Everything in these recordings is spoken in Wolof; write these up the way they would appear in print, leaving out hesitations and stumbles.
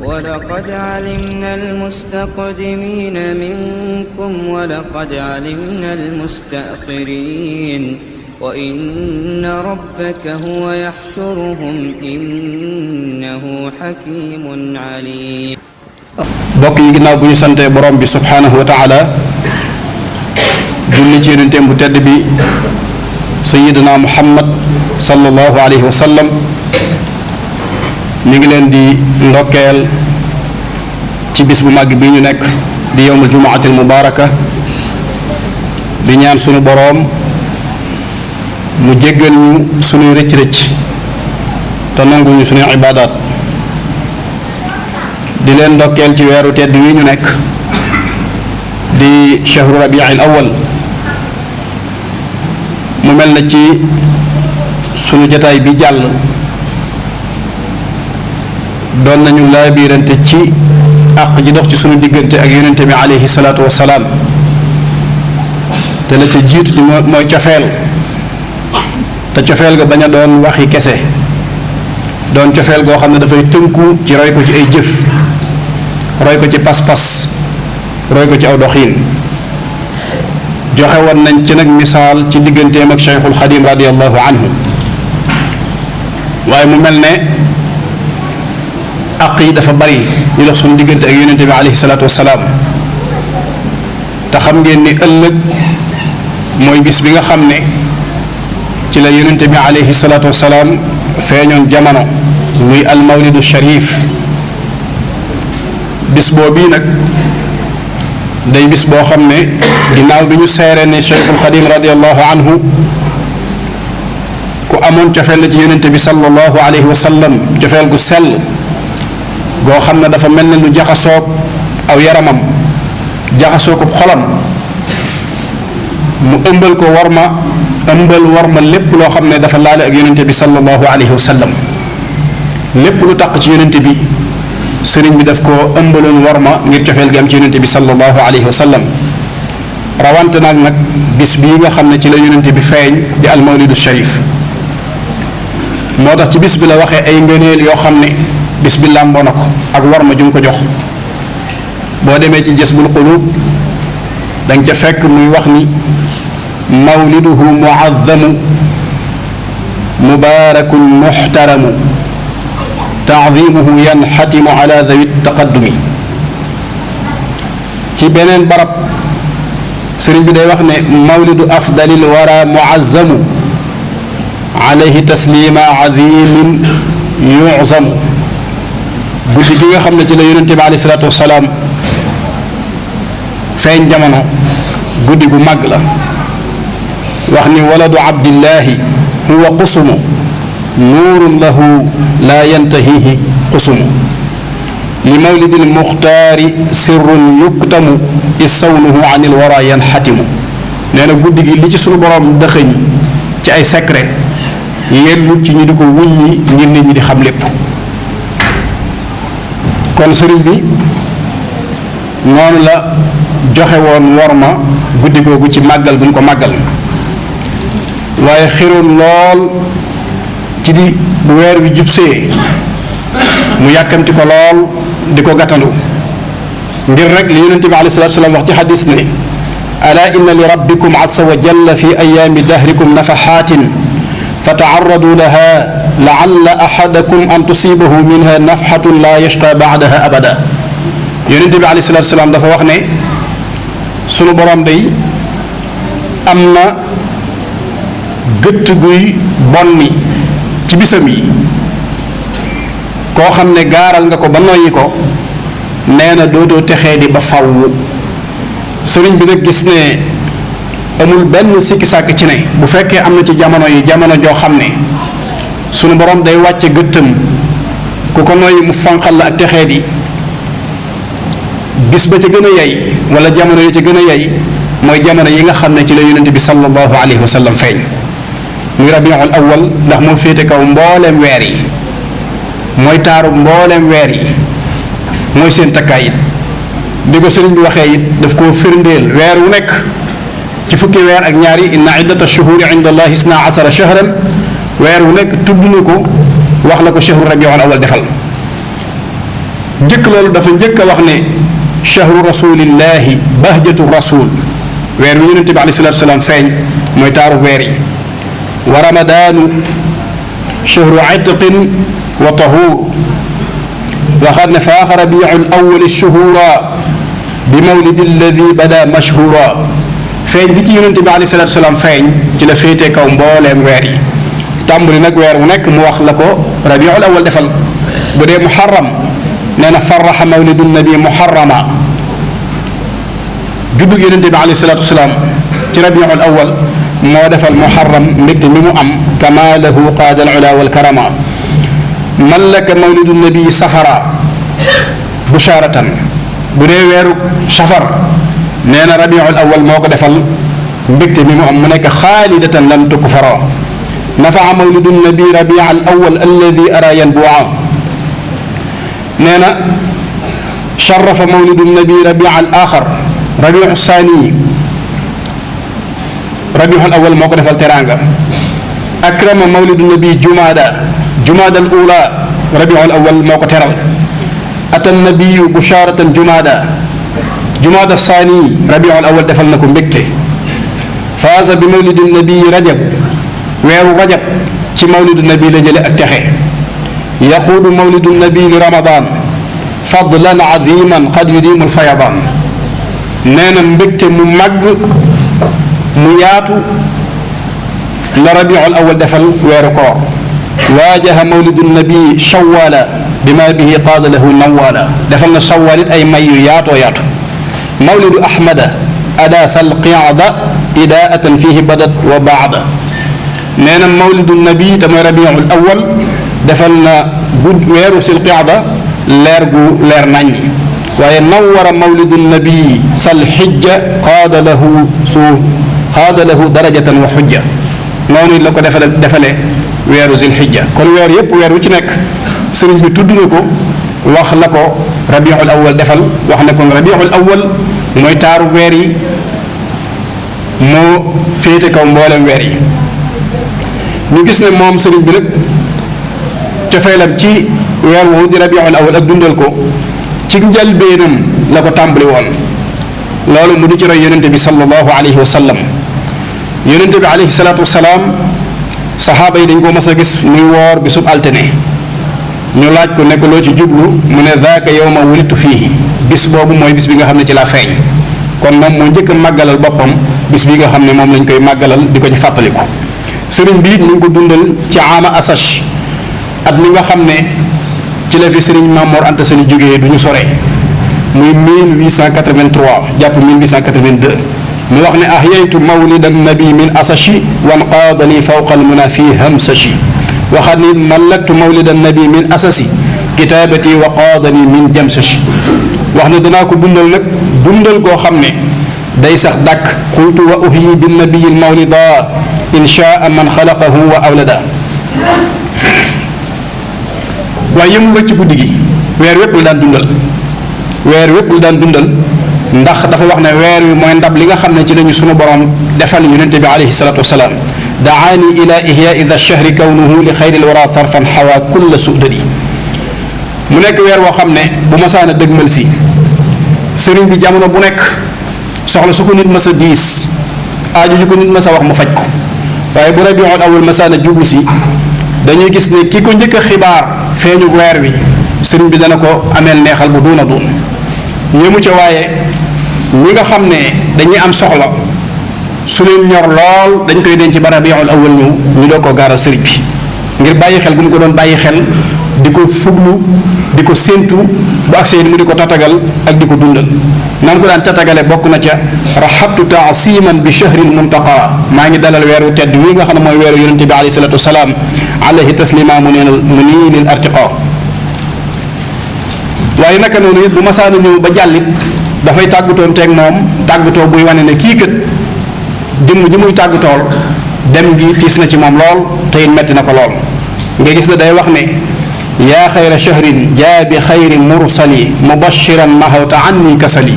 ولقد علمنا المستقدمين منكم ولقد علمنا المستأخرين وإن ربك هو يحشرهم إنه حكيم عليم. bokk yi ginnaaw bu ñu sante borom bi subhanahu wa taala julli ci yonenteem bu tedd bi sayyidina muhammad sallallahu alayhi wa sallam mi ngi leen di ndokkeel ci bis bu màgg bi ñu nekk di yowmul jumaatil mubaraka di ñaan sunu boroom mu jéggal ñu sunuy rëcc-rëcc te nangul ñu sunuy ibaadaat di leen ndokkeel ci weeru tedd wi ñu nekk di shahru rabi'il awwal mu mel na ci sunu jataay bi jàll doon nañu laabiirante ci àq ji dox ci sunu diggante ak yonente bi alayhi salaatu wassalaam te la ca jiitu di mooy cofeel te cofeel ga bañ a doon waxi kese doon cofeel goo xam ne dafay tënku ci roy ko ci ay jëf roy ko ci pas-pas roy ko ci aw doxiin joxe woon nañ ci nag misaal ci digganteem ak Cheikhul Xadim radiallahu anhu waaye mu mel ne àq yi dafa bari ñu dox suñu diggante ak yonente bi alayhi salaatu wassalaam te xam ngeen ni ëllëg mooy bis bi nga xam ne ci la yonente bi alayhi salaatu wassalaam feeñoon jamono muy al mawlidu sharif bis boobu nag day bis boo xam ne ginnaaw bi ñu seere ne Cheikhul Xadim radiallahu anhu ku amoon cofeel la ci yonente bi sallallahu alayhi wa sallam cofeel gu sell goo xam ne dafa mel ne lu jaxasoog aw yaramam jaxasoo ko xolam mu ëmbal ko war ma lépp loo xam ne dafa laale ak yonente bi sallallahu alayhi wa sallam lépp lu taq ci yonente bi sëriñ bi daf ko ëmbaloon war ma ngir cofeel gi am ci yonente bi sallallahu alayhi wa sallam rawante nag bis bii nga xam ne ci la yonente bi feeñ di al mawlidu sharif moo tax ci bis bi la waxee ay ngëneel yoo xam ne bis bi làmboo na ko ak war ma ju mu ko jox boo demee ci jasbul qulub danga ca fekk muy wax ni mawliduhu muazzamu mubarakun muhtaramu taadimuhu yanxatimu ala dawi taqaddumi ci beneen barab sëriñ bi day wax ne mawlidu afdalil wara muazzamu alayhi taslima azimin yuzamu guddi gi nga xam ne ci la yonente bi alayhi salaatu wasalaam feeñ jamono guddi gu màgg la wax ni waladu abdillahi huwa qusumu nuurun lahu laa yantahihi qusumu li mawlidil muxtaari sirrun yuktamu isawnuhu an il wara yanxatimu nee na guddi gi li ci sunu borom dëxëñ ci ay secret yellu ci ñu di ko wuññi ngir nit ñi di xam lépp kon sëriñ bi noonu la joxe woon worma guddi googu ci màggal buñ ko màggal waaye xiroon lool ci di bu weer wi jubsee mu yàkkamti ko lool di ko gàttandu ngir rek li yonente bi alayhi salatu wasalam wax ci xadis ne ala inna li rabbikum azza wa jalla fi ayaami dahrikum nafaxaatin fa taarradu laha laalla ahadakum an tusibahu minha nafxatun la yashqa baadaha abada yonente bi alayhi salatu wasalam dafa wax ne sunu borom day am na gëtt guy bonni ci bisam yi koo xam ne gaaral nga ko ba noyyi ko nee na dootoo texee di ba faw sëriñ bi nag gis ne amul benn sikki sàkk ci ne bu fekkee am na ci jamono yi jamono joo xam ne sunu borom day wàcce gëttam ku ko noyyi mu fanqal la ak texee di bis ba ca gën a yey wala jamono yi ca gën a yey mooy jamono yi nga xam ne ci la yonente bi sallallahu alayhi wa sallam feeñ muy rabiul awwal ndax moo féete kaw mbooleem weer yi mooy taaru mbooleem weer yi mooy seen takkaay it bi ko sëriñ bi waxee it daf koo firndeel weer wu nekk ci fukki weer ak ñaari inna iddata shuhuri inda allahi isna asara shahran weer wu nekk tudd na ko wax la ko shahru rabiul awwal defal njëkk loolu dafa njëkk a wax ne shahru rasulillahi bahjatu rasul weer wi yonente bi alayhi salatu wasalaam feeñ mooy taaru weer yi wa ramadaanu shahru itqin wa tahur waxaat ne faaxa rabiu l awali shuhura bi mawlidi alladi bada mashhura feeñ gi ci yonente bi alayhi salatu wasalaam feeñ ci la féetee kaw mbooleem weer yi tàmbali nag weer wu nekk mu wax la ko rabiul awal defal bu dee muharram nee na farraxa mawlidu nabi muharrama juddug yonente bi alayhi salatu wasalaam ci rabiul awal moo defal muharram mbégte mi mu am kama lahu qaada al ula wal karama mallaka mawlidu nabi safara busharatan bu dee weeru safar nee na rabiul awal moo ko defal mbégte mi mu am mu nekk xaalidatan lam tukfara nafaa mawlidu nabi rabia al awal alladi ara yanbua nee na sharafa mawlidu nabi rabia al axar rabiu saani rabiu al awal moo ko defal teraanga akrama mawlidu nabi jumaada al ula rabiu al awal moo ko teral ata nabiyu busharatan jumaada saani rabiu al awal defal na ko mbégte faaza bi mawlidi nabi rajab weeru rajab ci mawlidu nabi la jële ak texe yaquudu mawlidu nabi li ramadan fadlan aziman qad yudimu lfayadan nee na mbégte mu màgg mu yaatu la rabiul awal defal weeru koor waajaha mawlidu nabi shawala bima bihi qaada lahu nawala defal na shawal it ay may yu yaatoo yaatu mawlidu ahmada ada sal qiada idaatan fihi badat wa baada nee na mawlidu nabi te mooy rabiul awal defal na weeru sil qiada leer gu leer naññ waaye nawara mawlidu nabi sal xijja qaada lahu darajatan wa xujja noonu la ko defale weeru zil xijja kon weer yépp weer wu ci nekk sëriñ bi tudd na ko wax la ko rabiul awal defal wax ne kon rabiul awal mooy taaru weer yi moo féete kaw mboolem weer yi ñu gis ne moom sëriñ bi nag cofeelam ci weer woowu di rabiul awal ak dundal ko ci njëlbeenam la ko tàmbali woon loolu mu di ci roy yonente bi sallallahu alayhi wa sallam yonente bi alayhi salaatu wasalaam saxaaba yi dañ ko mas a gis muy woor bisub altine ñu laaj ko ne ko loo ci jublu mu ne zaaka yawma wulidtu fiihi bis boobu mooy bis bi nga xam ne ci la feeñ kon moom moo njëkk a màggalal boppam bis bi nga xam ne moom lañ koy màggalal di ko ci fàttaliku sëriñ bi it ñu ngi ko dundal ci ama asach at mi nga xam ne ci la fi sëriñ Mamoor Anta Sali jógee du ñu sore muy 1883 jàpp 1882 mu wax ne ahyaytu mawlida nabi min asachi wanqaada li fawqa almuna fi hamsachi waxaat ni mallaktu mawlida nabi min asasi kitaabati wa qaadani min jamsachi wax ne danaa ko dundal nag dundal goo xam ne day sax dàkk qultu wa uhyi bi nabiyi mawlida inshaa man xalaqahu wa awlada waaye yëmul rek ci guddi gi weer wépp la daan dundal ndax dafa wax ne weer wi mooy ndab li nga xam ne ci lañu sunu borom defal yonente bi alayhi salatu wasalaam daani ila ihyaai da shahri kawnuhu li xayri lwara sarfan xawa kulla sudadi mu nekk weer woo xam ne bu masaana dëgmal si sëriñ bi jamono bu nekk soxla su ko nit mas a diis aaju ju ko nit mas a wax mu faj ko waaye bu rabiul awal masaana jublu si dañuy gis ne ki ko njëkk a xibaar feeñu weer wi sëriñ bi dana ko ameel neexal bu duuna duun ñëmu ca waaye ñi nga xam ne dañuy am soxla su leen ñor lool dañ koy denc ba rabiul awal ñëw ñu doo ko gaaral sëriñ bi ngir bàyyi xel bu ñu ko doon bàyyi xel di ko fuglu di ko séentu bu agsee mu di ko tatagal ak di ko dundal naan ko daan tatagale bokk na ca rahabtu taasiman bi shahril muntaqa maa ngi dalal weeru tedd wi nga xam ne mooy weeru yonente bi alayhi salatu wasalaam alayhi taslima mu nii lil artiqa waaye naka noonu it bu masaana ñëw ba jàllit dafay tàggatoon teeg moom tàggatoo buy wane ne kii kat jëmm ji muy tàggatool dem gi tiis na ci moom lool te it metti na ko lool nga gis ne day wax ne yaa xayra shahrin jaa bi xayri mursali mubashiran mahawta anni kasali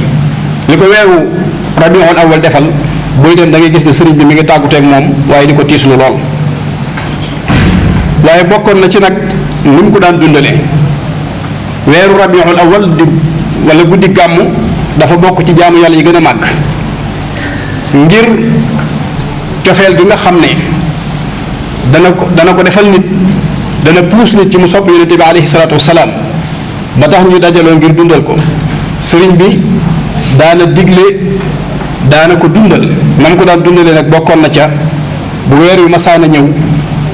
li ko weeru rabiul awal defal buy dem da ngay gis ne sëriñ bi mi ngi tàgguteeg moom waaye di ko tiislu lool waaye bokkoon na ci nag ni mu ko daan dundalee weeru rabiul awal di wala guddi gàmmu dafa bokk ci jaamu yàlla yi gën a màgg ngir cofeel gi nga xam ne dana ko defal nit, dana puus nit ci mu sopp yonente bi alayhi salaatu wasalaam ba tax ñu dajaloo ngir dundal ko. sëriñ bi daana digle, daana ko dundal. nam ko daan dundalee nag bokkoon na ca bu weer yu masaana ñëw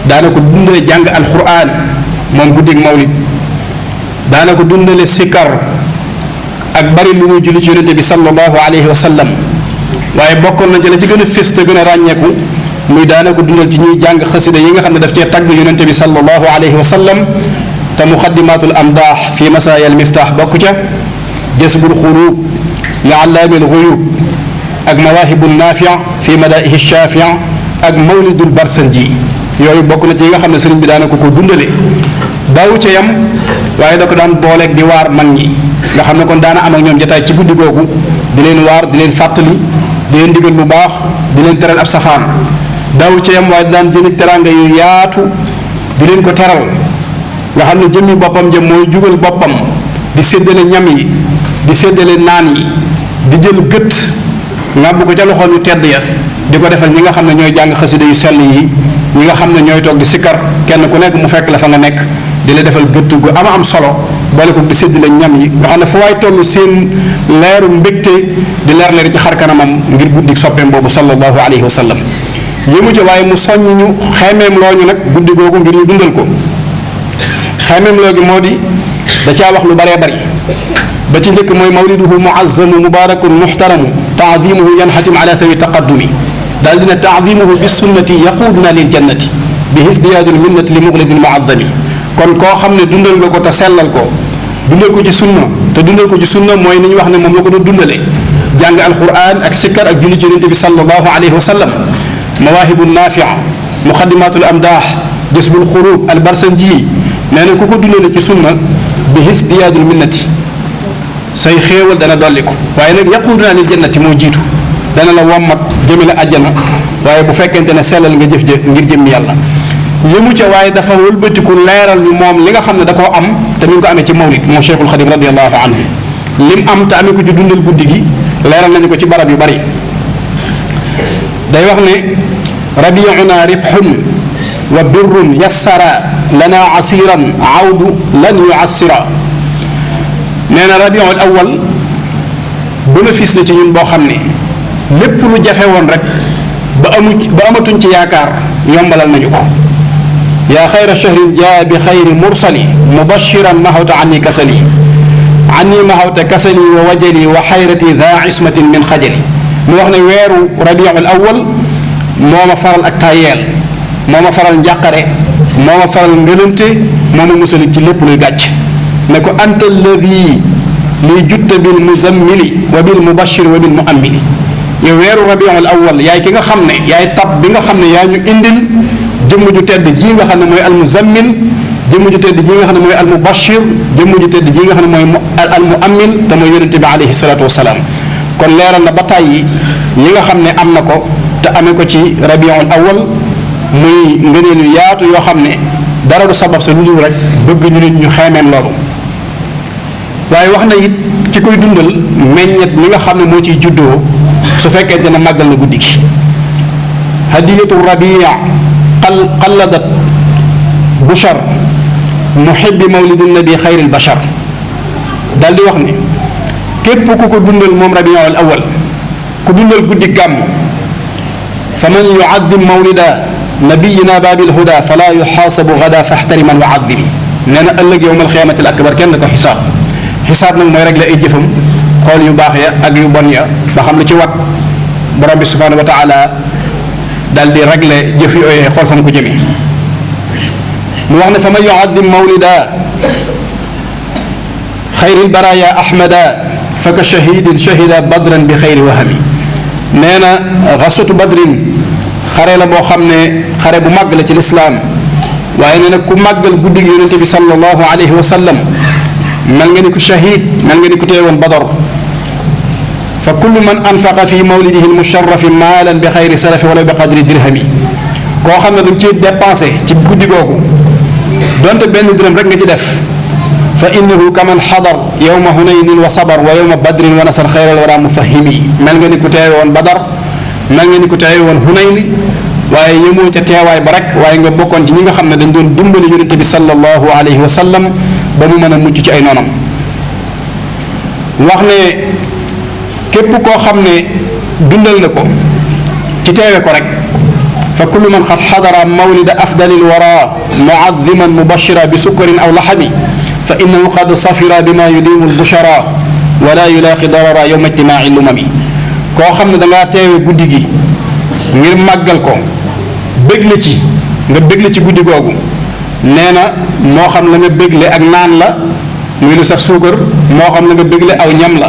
daana ko dundale jàng alquran moom guddig mawlid, daana ko dundale sikkar ak bari lu muy julli ci yonente bi sallallahu alayhi wa sallam. waaye bokkoon na ci la ci gën a fés te gën a ràññeeku muy daana ko dundal ci ñuy jàng xasida yi nga xam ne daf cee tagg yonente bi sallallahu alayhi wa sallam te muqaddimatul amdaax fi masaaya al miftaax bokk ca, jasbul xuruub li allaamil guyuub ak mawaahibu naafia fi madaihi shafia ak mawlidul barsanji. yooyu bokk na ci yi nga xam ne sëriñ bi daana ko dundale. daawu ca yam waaye da ko daan booleeg di waar mag ñi nga xam ne kon daana am ak ñoom jataay ci guddi googu di leen waar, di leen fàttali, di leen digal lu baax, di leen teral ab safaan. daawu ca yam waaye daan jëli teraanga yu yaatu di leen ko teral nga xam ne jëmmi boppam jëm mooy jugal boppam di séddale ñam yi, di séddale naan yi, di jël gët ngàbb ko ca loxoom yu tedd ya di ko defal ñi nga xam ne ñooy jàng xasida yu sell yi, ñi nga xam ne ñooy toog di sikkar, kenn ku nekk mu fekk la fa nga nekk di la defal gëtt gu am solo boole ko di séddale ñam yi nga xam ne fu waay toll seen leeru mbégte di leer ci xar kanamam ngir guddi soppeem boobu sallallahu alayhi wa sallam. yëmu ca waaye mu soññ ñu xeemeem loo ñu nag guddi googu ngir ñu dundal ko. xeemeem loo gi moo di da caa wax lu baree bari ba ci njëkk mooy mawliduhu muazzamu mubarakun muxtaramu taadimuhu yanxatim ala tawi taqaddumi daal dina taadimuhu bi sunnati yaquuduna lil jannati bi hisdiyaadul minnati li muxlidil muazzami. kon koo xam ne dundal nga ko te sellal ko, dundal ko ci sunna te dundal ko ci sunna mooy ni ñu wax ne moom la ko doon dundale jàng alquran ak sikkar ak julli ci yonente bi sallallahu alayhi wa sallam. mawaahibu naafia, muqaddimatul amdaax, jasbul xuruub al barsanji nee na ku ko dundale ci sunna bi hisdiyaadul minnati say xéewal dana dolli ko. waaye nag yaquuduna lil jannati moo jiitu, dana la wommat jëme la àjjana waaye bu fekkente ne sellal nga jëf ngir jëmmi yàlla. yëmu ca waaye dafa wëlbatiku leeral ñu moom li nga xam ne da koo am te mi ngi ko amee ci mawlid moom Cheikhul Xadim radiallahu anhu. lim am te amee ko ci dundal guddi gi leeral nañu ko ci barab yu bari. day wax ne rabiuna ribxun wa birrun yassara lana asiran awdu lan yuassira. nee na rabiul awal bénéfice la ci ñun boo xam ne lépp lu jafe woon rek ba amatuñ ci yaakaar yombalal nañu ko. yaa xayra shahrin jaa bi xayri mursali mubashiran mahawta anni kasali mahawta kasali wa wajali wa xayrati daa ismatin min xajali. mu wax ne weeru rabiul awal moo ma faral ak tayeel, moo ma faral njàqare, moo ma faral ngëlante, moo ma musali ci lépp luy gàcc. ne ko anta alladi liy jutta bil muzammili wa bil mubashir wa bil muammili. yow weeru rabiul awal yaay ki nga xam ne yaay tab bi nga xam ne yaa ñu indil jëmm ju tedd ji nga xam ne mooy al muzammil, jëmm ju tedd ji nga xam ne mooy al mubashir, jëmm ju tedd ji nga xam ne mooy al muammil te mooy yonente bi alayhi salaatu wasalaam. kon leeral na ba tàyyi yi nga xam ne am na ko te amee ko ci rabiul awal muy ngëneel yu yaatu yoo xam ne dara du sabab sa lu dul rek bëgg ñu nit ñu xeemeen loolu. waaye wax na it ci koy dundal meññet mi nga xam ne moo ciy juddoo su fekkente ne màggal na guddi gi. hadiyatu rabia qalladat bushar muhibbi mawlidin nabi xayril bashar. daal di wax ne képp ku ko dundal moom rabiul awal ku dundal guddi gàmm fa man yuazim mawlida nabiyina babil huda fala yuxaasabu gada faxtariman wa azimi. nee na ëllëg yowmal xiyaamatil akbar kenn ko xisaab. xisaab nag mooy régler ay jëfam xool yu baax ya ak yu bon ya ba xam lu ci wat borom bi subhanahu wa taala daal di régler jëf yooyee xool fa mu ko jëmee. mu wax ne fa man yuazim mawlida xayril baraya ahmada fa ka shahidin shahida badran bi xayri wahami. nee na xasatu badrin xare la boo xam ne xare bu màgg la ci lislaam waaye nee na ku màggal guddi gi yonente bi sallallahu alayhi wa sallam mel nga ni ku shahid, mel nga ni ku teewoon badar. fa kullu man anfaqa fi mawlidihi almusharrafi maalan bi xayri sarafi wala bi qadri dirhami. koo xam ne dañ ciy dépensé ci guddi googu donte benn dërëm rek nga ci def fa innahu kaman xadar yowma hunaynin wa sabar wa yowma badrin wa nasar xayral wara mufahimi mel nga ni ku teewe woon badar mel nga ni ku teewe woon hunayni waaye yemoo ca teewaay ba rek waaye nga bokkoon ci ñi nga xam ne dañ doon dimbali yonente bi sallallahu alayhi wa sallam ba mu mën a mucc ci ay noonam wax ne képp koo xam ne dundal na ko ci teewe ko rek fa kullu man xad xadara mawlida afdalil wara muadiman mubashira bi sukkarin aw laxami fa innahu qad safira bima yudimu lbushara wala yulaaqi darara yowma ijtimaai lumami koo xam ne dangaa teewe guddi gi ngir màggal ko bégle ci nga bégle ci guddi googu nee na moo xam la nga bégle ak naan la muy lu saf suukar moo xam la nga bégle aw ñam la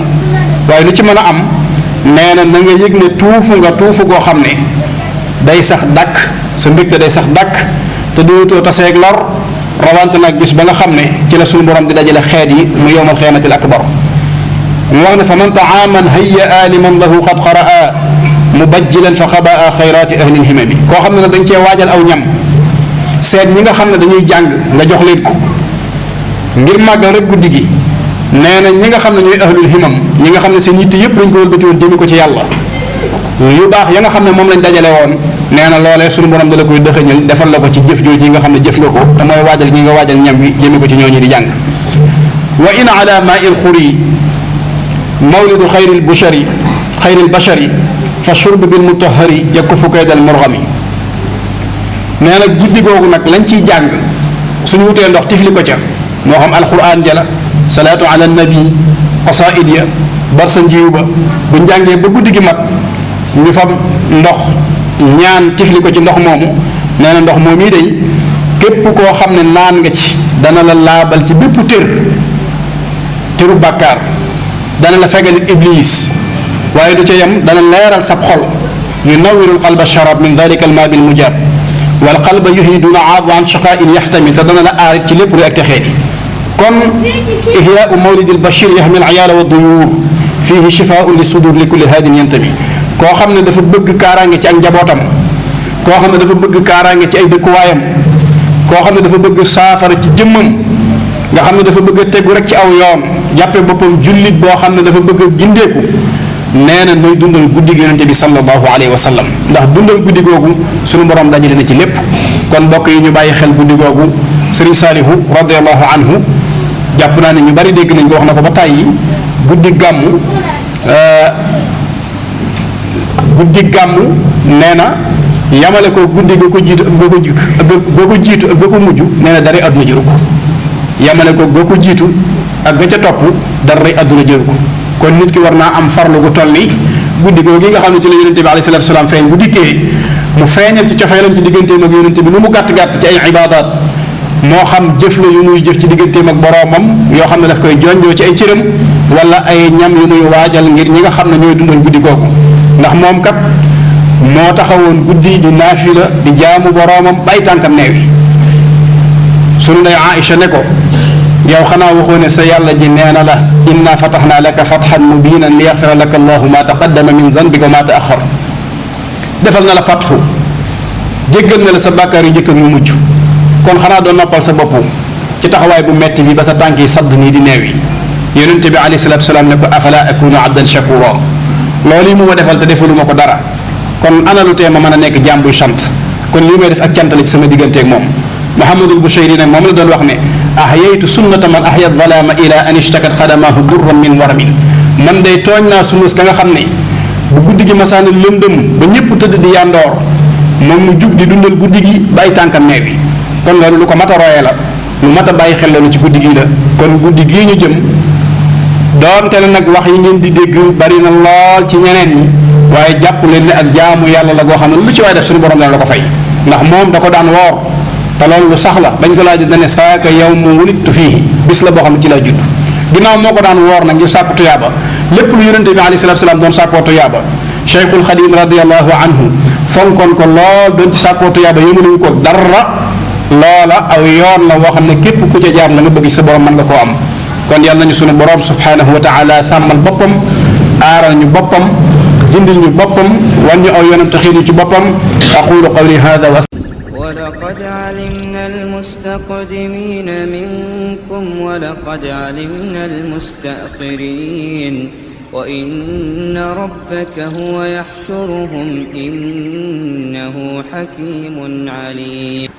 waaye lu ci mën a am nee na na nga yëg ne tuufu nga tuufu goo xam ne day sax dàkk sa mbégte day sax dàkk te dootoo taseeg lor rawante nag bis ba nga xam ne ci la suñu borom di dajale xeet yi mu yowmal xiyaamatil akbar mu wax ne fa man taaman hayya liman lahu qad qaraa mubajjilan fa xabaa xayraati ahlil himami koo xam ne nag dañ cee waajal aw ñam seet ñi nga xam ne dañuy jàng nga jox leen ko ngir màggal rek guddi gi nee na ñi nga xam ne ñooy ahlul himam ñi nga xam ne seen yitte yëpp lañ ko wëlbati woon jëmi ko ci yàlla yu baax ya nga xam ne moom lañ dajale woon nee na loolee suñu borom da la koy dëxëñal defal la ko ci jëf jooju yi nga xam ne jëf nga ko te mooy waajal ñi nga waajal ñam wi jëmi ko ci ñooñu di jàng wa in ala ma il xuri mawlidu xayril bushari xayril bashari fa shurb bil mutahari yakufu kaydal murgami nee na guddi googu nag lañ ciy jàng suñu wutee ndox tifli ko ca moo xam alquran jala salaatu ala nabi qasaid ya barsa njiw ba buñ jàngee ba guddi gi mat ñu fam ndox ñaan tifli ko ci ndox moomu nee na ndox moom yi day képp koo xam ne naan nga ci dana la laabal ci bépp tëru bàkkaar dana la fegal iblis waaye du ca yem dana leeral sab xol yunawiru alqalba sharab min dalika alma bil mujab wal qalba yuhyi duna aab an shaqain yaxtami te dana la aarit ci lépp luy ak texee kon ihyaau mawlidi albashir yaxmi alciyaala wa duyuur fihi shifaun li sudur li kulli haadin yantami koo xam ne dafa bëgg kaaraange ci ak njabootam koo xam ne dafa bëgg kaaraange ci ay dëkkuwaayam koo xam ne dafa bëgg saafara ci jëmmam nga xam ne dafa bëgg a tegu rek ci aw yoon jàppee boppam jullit boo xam ne dafa bëgg a gindeeku nee na nooy dundal guddi gi yonente bi sallallahu alayhi wa sallam ndax dundal guddi googu suñu borom dajale na ci lépp kon mbokk yi ñu bàyyi xel guddi googu sëriñ saalihu radiallahu anhu jàpp naa ne ñu bari dégg nañ ko wax na ko ba tàyyi guddi gàmmu nee na yamale ko guddi ga ko jiitu ak ga ko jiitu ak ga ko mujj nee na dara àdduna jëru ko yamale ko ga ko jiitu ak ga ca topp dara àdduna jëru ko kon nit ki war naa am farlu gu toll ni guddi googu nga xam ne ci la yonente bi alayhi salaatu salaam feeñ bu dikkee mu feeñal ci cofeelam ci digganteem ak yonente bi lu mu gàtt-gàtt ci ay ibaadaat moo xam jëf la yu muy jëf ci digganteem ak boroomam yoo xam ne daf koy jonjoo ci ay cëram wala ay ñam yu muy waajal ngir ñi nga xam ne ñooy dundal guddi googu ndax moom kat moo taxawoon guddi di naafila di jaamu boroomam bay tànkam neewi sunu ndey Aïcha ne ko yow xanaa waxoo ne sa yàlla ji nee na la inna fataxnaa laka fatxan mubinan li yaxfira laka allahu ma taqaddama min zanbika wa ma taaxar defal na la fatxu jéggal na la sa bàkkaar yu njëkk ak yu mujj kon xanaa doo noppal sa bopp ci taxawaay bu metti bi ba sa tànk yi sadd nii di neew yi yonente bi alayhi salaatu salaam ne ko afala akunu abdan shakura loolu yi mu ma defal te defaluma ko dara kon ana lu tee ma mën a nekk jaam buy sant kon lii may def ak cant la ci sama digganteeg moom Muhammadul Bushayri nag moom la doon wax ne ahyaytu sunnata man ahya zalaama ila an ishtakat xadamaahu durran min waramin man day tooñ naa sunnus ka nga xam ne bu guddi gi masaana lëndëm ba ñëpp tëdd di yandoor moom mu jug di dundal guddi gi ba ay tànkam neew yi kon loolu lu ko mat a royee la lu mat a bàyyi xel la ci guddi gii la kon guddi gii ñu jëm doonte la nag wax yi ngeen di dégg bari na lool ci ñeneen ñi waaye jàpp leen ne ak jaamu yàlla la goo xam ne lu ci waay def suñu borom dana la ko fay ndax moom da ko daan woor te loolu lu sax la bañ ko laaj dane saaka yawmu wulidtu fiihi bis la boo xam ne ci laa judd ginnaaw moo ko daan woor nag ngir sàkku tuyaaba lépp lu yonente bi alayhi salaatu salaam doon sàkkoo tuyaaba Cheikhul Xadim radiallahu anhu fonkoon ko lool doon ci sàkkoo tuyaaba yëmuluñu ko dara loola aw yoon la woo xam ne képp ku ca jaar la nga bëgg ci sa borom mën nga koo am kon yàlla nañu sunu borom subhanahu wa taala sàmmal boppam aaral ñu boppam jindil ñu boppam wan ñu aw yoonam te xiir ñu ci boppam aqulu qawli hada wa ولقد علمنا المستقدمين منكم ولقد علمنا المستأخرين وإن ربك هو يحشرهم إنه حكيم عليم